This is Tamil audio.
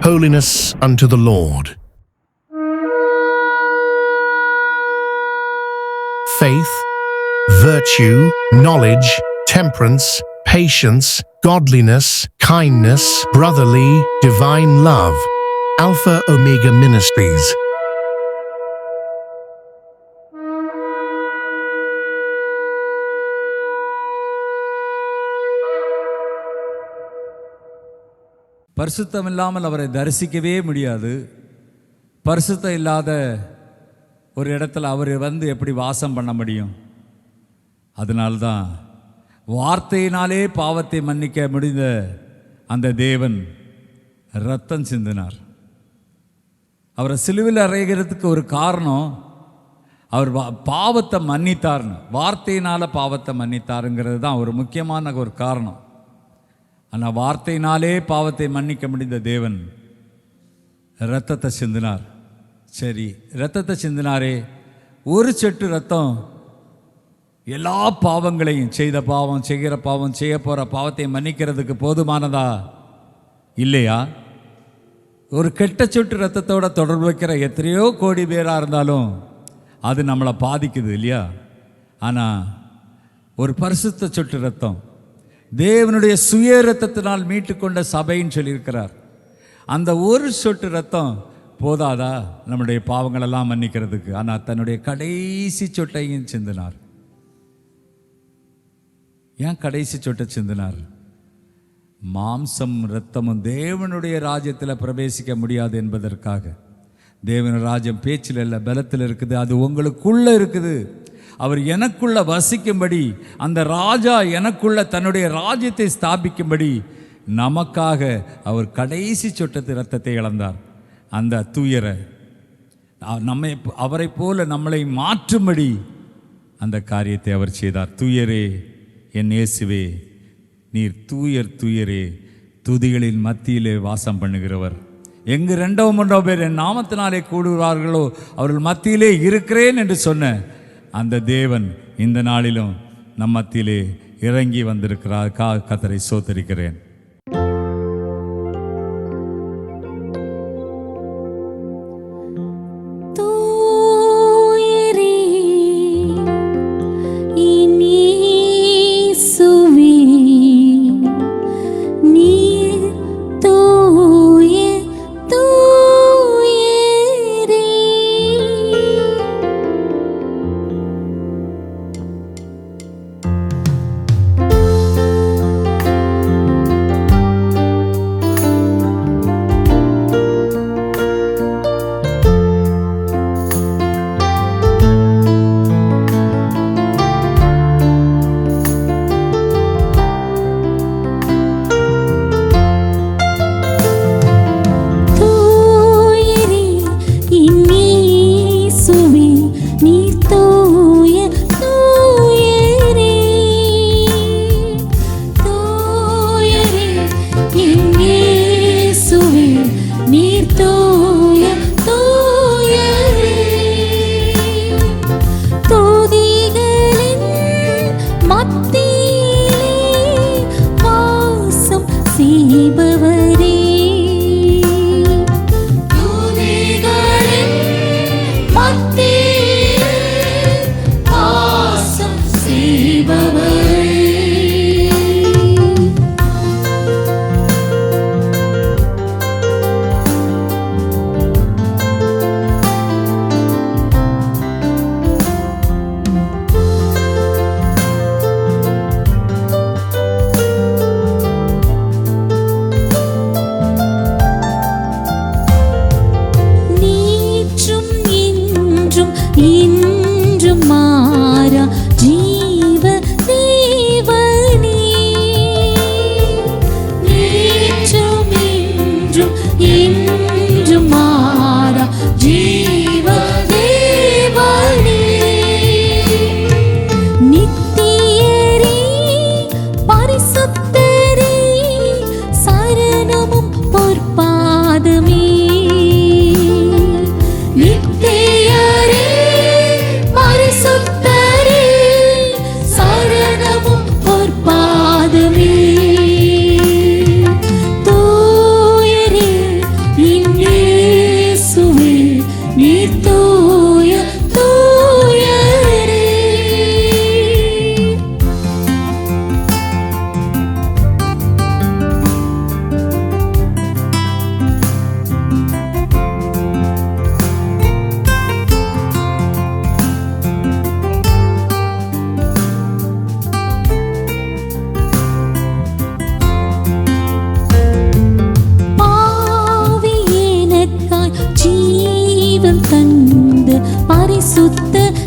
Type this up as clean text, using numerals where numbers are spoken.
holiness unto the Lord. Faith, virtue, knowledge, temperance, patience, godliness, kindness, brotherly, divine love. Alpha Omega Ministries. பரிசுத்தம் இல்லாமல் அவரை தரிசிக்கவே முடியாது. பரிசுத்தம் இல்லாத ஒரு இடத்துல அவர் வந்து எப்படி வாசம் பண்ண முடியும்? அதனால்தான் வார்த்தையினாலே பாவத்தை மன்னிக்க முடிந்த அந்த தேவன் இரத்தம் சிந்தினார். அவரை சிலுவையில் அறைகிறதுக்கு ஒரு காரணம், அவர் பாவத்தை மன்னித்தார்னு, வார்த்தையினால் பாவத்தை மன்னித்தாருங்கிறது தான் ஒரு முக்கியமான ஒரு காரணம். ஆனால் வார்த்தையினாலே பாவத்தை மன்னிக்க முடிந்த தேவன் இரத்தத்தை சிந்தினார். சரி, இரத்தத்தை சிந்தினாரே, ஒரு சொட்டு இரத்தம் எல்லா பாவங்களையும், செய்த பாவம், செய்கிற பாவம், செய்ய போகிற பாவத்தை மன்னிக்கிறதுக்கு போதுமானதா இல்லையா? ஒரு கெட்ட சொட்டு இரத்தத்தோட தொடர்பு வைக்கிற எத்தனையோ கோடி பேராக இருந்தாலும் அது நம்மளை பாதிக்குது இல்லையா? ஆனால் ஒரு பரிசுத்த சொட்டு இரத்தம், தேவனுடைய சுய இரத்தத்தினால் மீட்டுக்கொண்ட சபைன்னு சொல்லியிருக்கிறார். அந்த ஒரு சொட்டு இரத்தம் போதாதா நம்முடைய பாவங்களெல்லாம் மன்னிக்கிறதுக்கு? ஆனால் தன்னுடைய கடைசி சொட்டையும் சிந்தினார். ஏன் கடைசி சொட்டை சிந்தினார்? மாம்சம் இரத்தமும் தேவனுடைய ராஜ்யத்தில் பிரவேசிக்க முடியாது என்பதற்காக. தேவனுடைய ராஜ்யம் பேச்சில் இல்லை, பலத்தில் இருக்குது. அது உங்களுக்குள்ள இருக்குது. அவர் எனக்குள்ள வசிக்கும்படி, அந்த ராஜா எனக்குள்ள தன்னுடைய ராஜ்யத்தை ஸ்தாபிக்கும்படி நமக்காக அவர் கடைசி சொட்டத்து இரத்தத்தை இழந்தார். அந்த தூயரை நம்மை, அவரை போல நம்மளை மாற்றும்படி அந்த காரியத்தை அவர் செய்தார். தூயரே என் இயேசுவே, நீர் தூயர் தூயரே, துதிகளின் மத்தியிலே வாசம் பண்ணுகிறவர். எங்கு 2-3 பேர் என் நாமத்தினாலே கூடுவார்களோ அவர்கள் மத்தியிலே இருக்கிறேன் என்று சொன்ன அந்த தேவன் இந்த நாளிலும் நம் மத்தியிலே இறங்கி வந்திருக்கிறார். கர்த்தரை ஸ்தோத்திரிக்கிறேன். பரிசுத்த